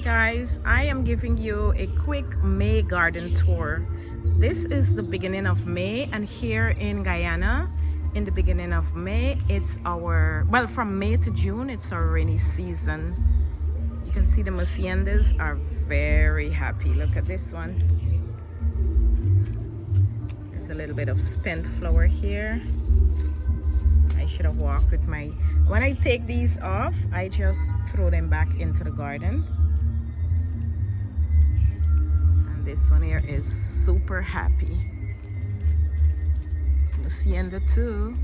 Guys, I am giving you a quick May garden tour. This is the beginning of May, and here in Guyana in the beginning of May it's our, well, from May to June it's our rainy season. You can see the haciendas are very happy. Look at this one. There's a little bit of spent flower here. I should have walked with my, when I take these off I just throw them back into the garden. And this one here is super happy. Hacienda too.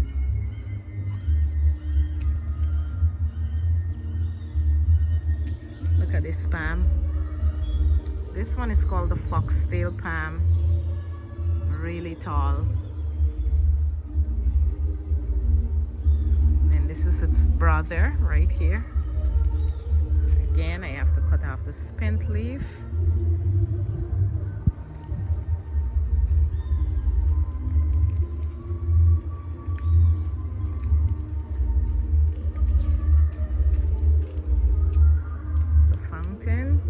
Look at this palm. This one is called the foxtail palm. Really tall. This is its brother right here. Again, I have to cut off the spent leaf. It's the fountain.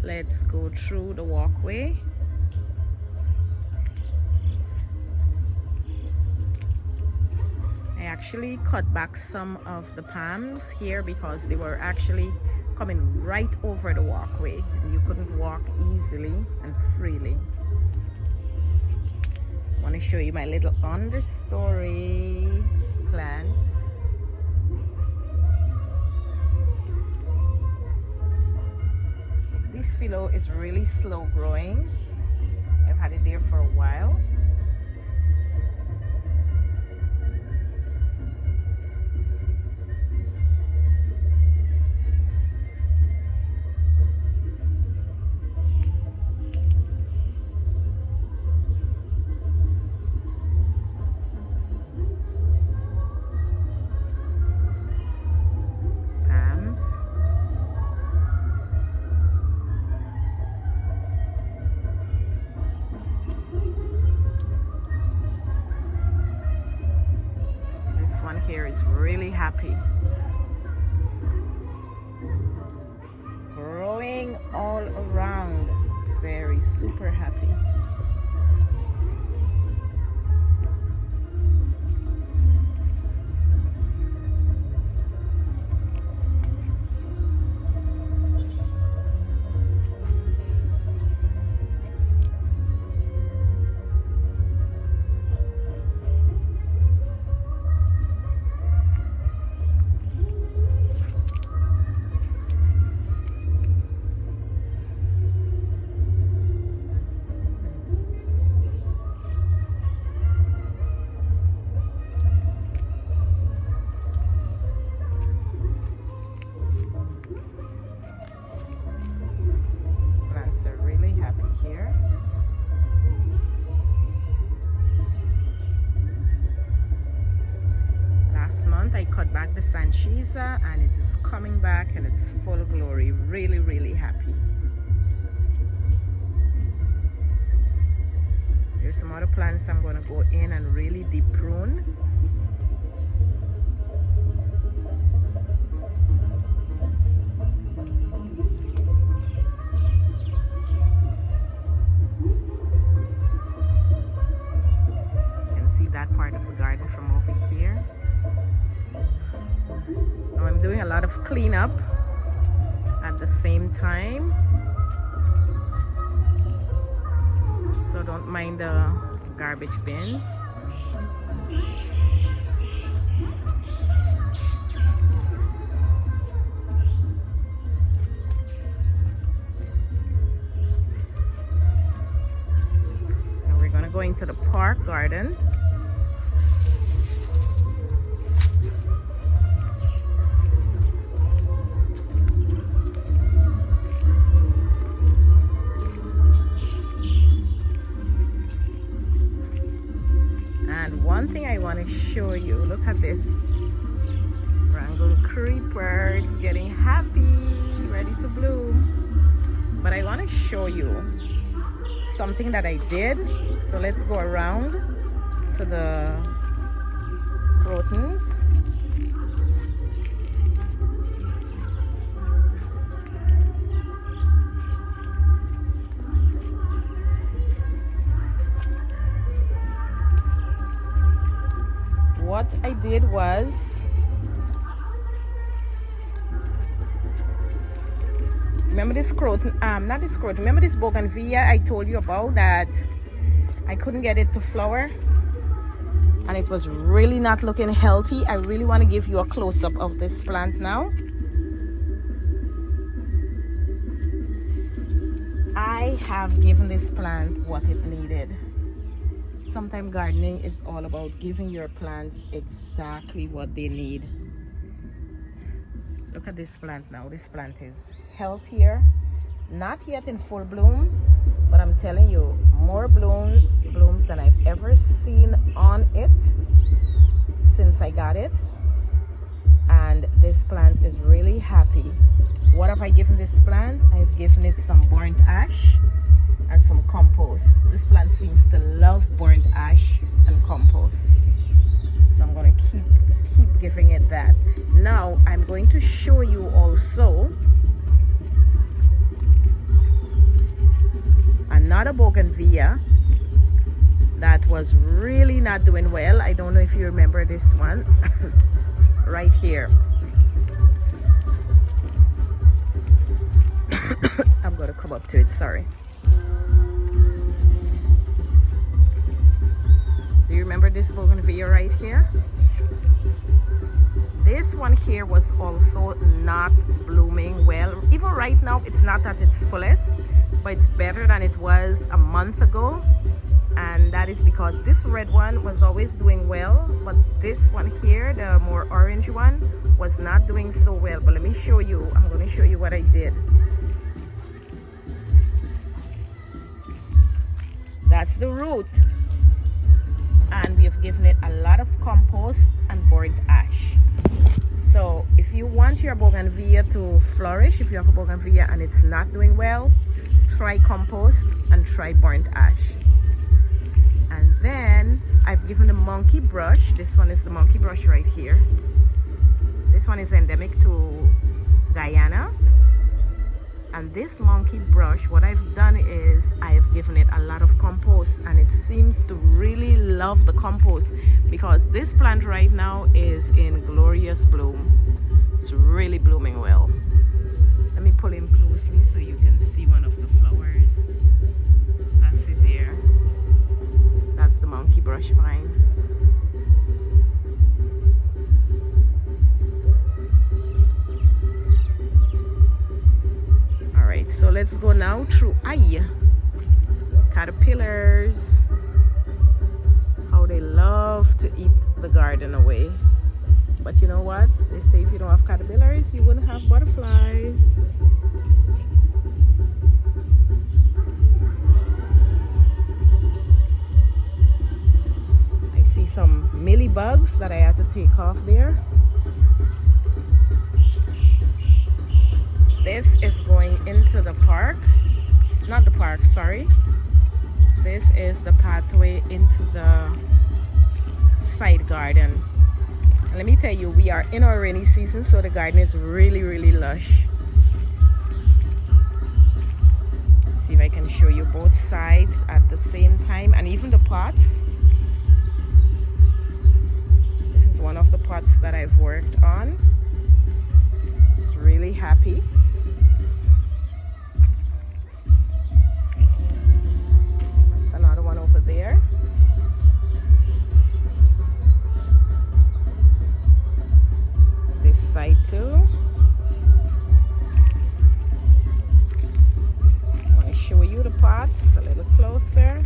Let's go through the walkway. I actually cut back some of the palms here because they were actually coming right over the walkway and you couldn't walk easily and freely. I want to show you my little understory plants. This philo is really slow growing. I've had it there for a while. One here is really happy, growing all around, very super happy. Here. Last month I cut back the Sanchiza and it is coming back and it's full of glory. Really, really happy. There's some other plants I'm going to go in and really deep prune. That part of the garden from over here. Now I'm doing a lot of cleanup at the same time, so don't mind the garbage bins. Now we're gonna go into the park garden. want to show you. Look at this Wrangle creeper. It's getting happy, ready to bloom. But I want to show you something that I did. So let's go around to the crotons. What I did was remember this croton, not this croton, remember this bougainvillea I told you about that I couldn't get it to flower and it was really not looking healthy. I really want to give you a close-up of this plant now. I have given this plant what it needed. Sometimes gardening is all about giving your plants exactly what they need. Look at this plant now. This plant is healthier, not yet in full bloom, but I'm telling you, more blooms than I've ever seen on it since I got it. And this plant is really happy. What have I given this plant? I've given it some burnt ash and some compost. This plant seems to love burnt ash and compost, so I'm going to keep giving it that. Now I'm going to show you also another bougainvillea that was really not doing well. I don't know if you remember this one right here. I'm going to come up to it, sorry. Do you remember this bougainvillea right here? This one here was also not blooming well. Even right now, it's not at its fullest, but it's better than it was a month ago. And that is because this red one was always doing well, but this one here, the more orange one, was not doing so well. But let me show you. I'm going to show you what I did. That's the root. And we have given it a lot of compost and burnt ash. So if you want your bougainvillea to flourish, if you have a bougainvillea and it's not doing well, try compost and try burnt ash. And then I've given the monkey brush. This one is the monkey brush right here. This one is endemic to Guyana. And this monkey brush, what I've done is I've given it a lot of compost, and it seems to really love the compost because this plant right now is in glorious bloom. It's really blooming well. Let me pull in closely so you can see one of the flowers. That's it there. That's the monkey brush vine. So let's go now through caterpillars. How they love to eat the garden away. But you know what? They say if you don't have caterpillars, you wouldn't have butterflies. I see some mealybugs that I had to take off there. This is going into the park, not the park, sorry. This is the pathway into the side garden. And let me tell you, we are in our rainy season, so the garden is really, really lush. Let's see if I can show you both sides at the same time, and even the pots. This is one of the pots that I've worked on. It's really happy. Another one over there. This side too. I want to show you the pots a little closer.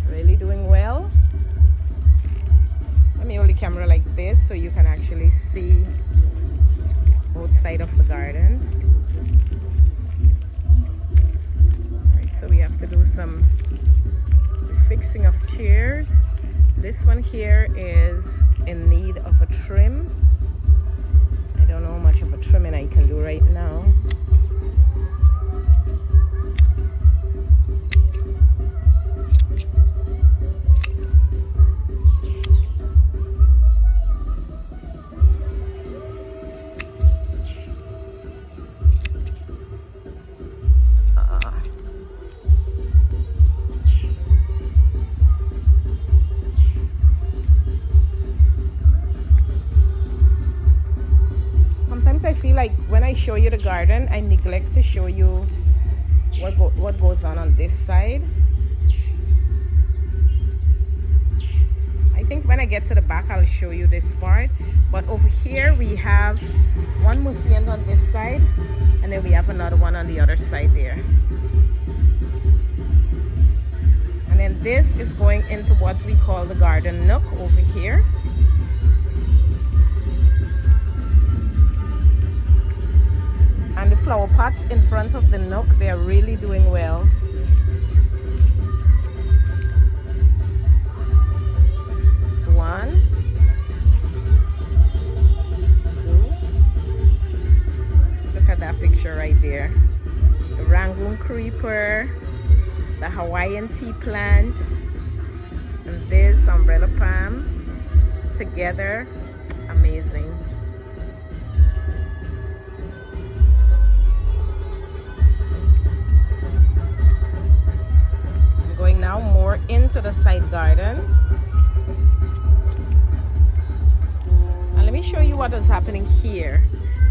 Really doing well. Let me hold the camera like this so you can actually see both sides of the garden. So we have to do some fixing of chairs. This one here is in need of a trim. I don't know how much of a trimming I can do right now. I feel like when I show you the garden, I neglect to show you what goes on this side. I think when I get to the back, I'll show you this part. But over here, we have one museum on this side, and then we have another one on the other side there. And then this is going into what we call the garden nook over here. And the flower pots in front of the nook, they're really doing well. It's 1, 2. Look at that picture right there. The Rangoon creeper, the Hawaiian tea plant, and this umbrella palm together. Amazing. Going now more into the side garden, and let me show you what is happening here.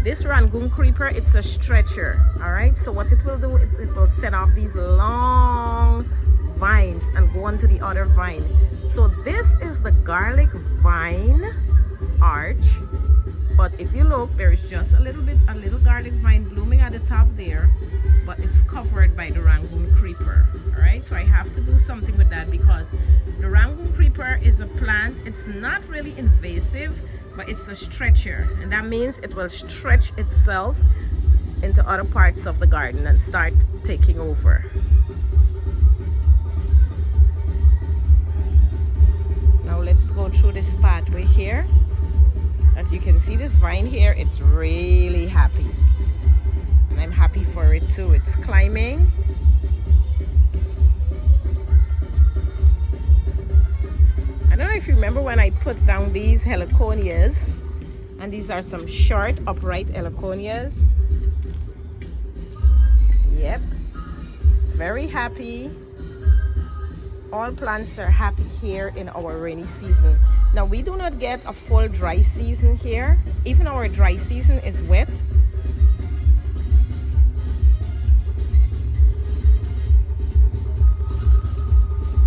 This Rangoon creeper, it's a stretcher. All right, so what it will do is it will set off these long vines and go on to the other vine. So this is the garlic vine arch, but if you look, there is just a little garlic vine blooming at the top there, but it's covered by the Rangoon creeper. All right, so I have to do something with that because the Rangoon creeper is a plant. It's not really invasive, but it's a stretcher, and that means it will stretch itself into other parts of the garden and start taking over. Now let's go through this pathway here. As you can see, this vine here, it's really happy. And I'm happy for it too. It's climbing. I don't know if you remember when I put down these heliconias, and these are some short upright heliconias. Yep, very happy. All plants are happy here in our rainy season. Now we do not get a full dry season here. Even our dry season is wet.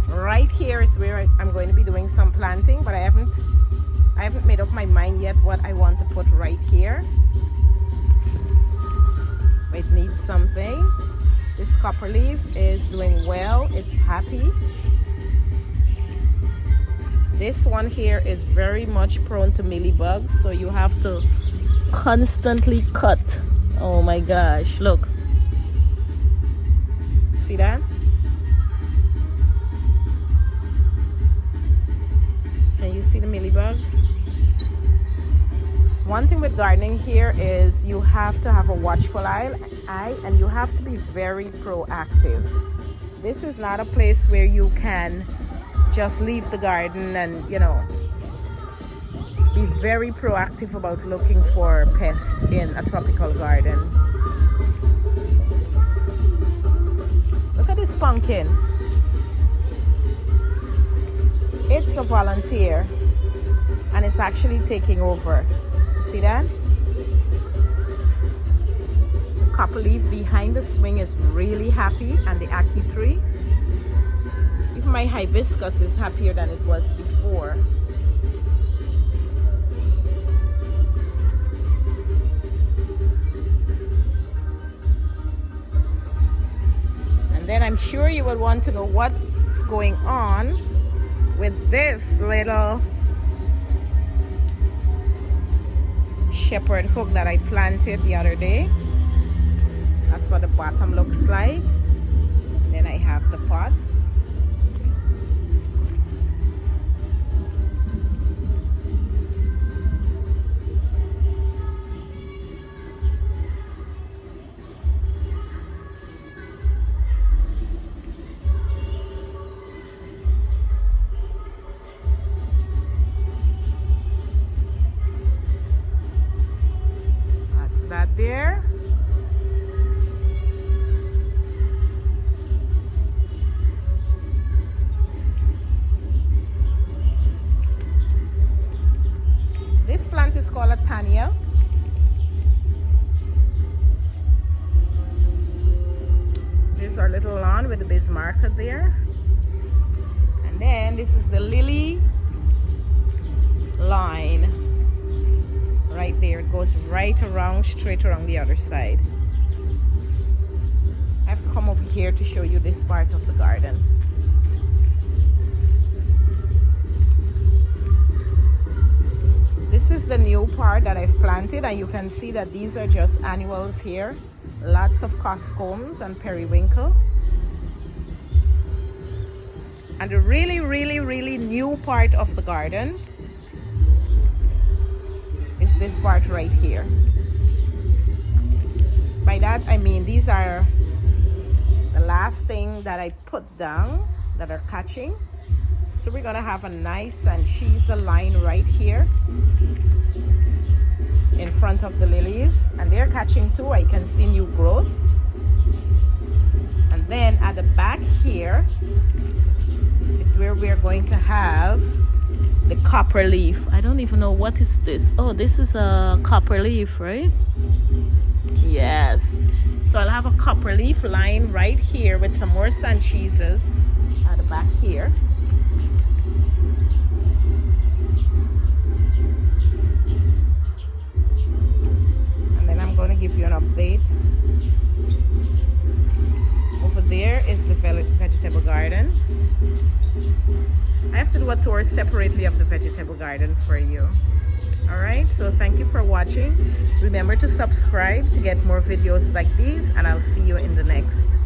Right here is where I'm going to be doing some planting, but I haven't made up my mind yet what I want to put right here. It needs something. This copper leaf is doing well. It's happy. This one here is very much prone to mealybugs, so you have to constantly cut. Oh my gosh, look. See that? Can you see the mealybugs? One thing with gardening here is you have to have a watchful eye, and you have to be very proactive. This is not a place where you can just leave the garden and, you know, be very proactive about looking for pests in a tropical garden. Look at this pumpkin. It's a volunteer and it's actually taking over. See that? The copper leaf behind the swing is really happy, and the ackee tree. Even my hibiscus is happier than it was before. And then I'm sure you will want to know what's going on with this little shepherd hook that I planted the other day. That's what the bottom looks like. And then I have the pots. That's that there. This plant is called a tania. This is our little lawn with the bismarck there. And then this is the lily line. Right there, it goes right around, straight around the other side. I have to come over here to show you this part of the garden. This is the new part that I've planted, and you can see that these are just annuals here. Lots of coxcombs and periwinkle. And the really new part of the garden is this part right here. By that I mean these are the last thing that I put down that are catching. So we're gonna have a nice and cheese line right here in front of the lilies, and they're catching too. I can see new growth. And then at the back here is where we're going to have the copper leaf. I don't even know what is this. Oh, this is a copper leaf, right? Yes. So I'll have a copper leaf line right here with some more sand cheeses at the back here. And then I'm going to give you an update. Over there is the vegetable garden. I have to do a tour separately of the vegetable garden for you. Alright, so thank you for watching. Remember to subscribe to get more videos like these, and I'll see you in the next.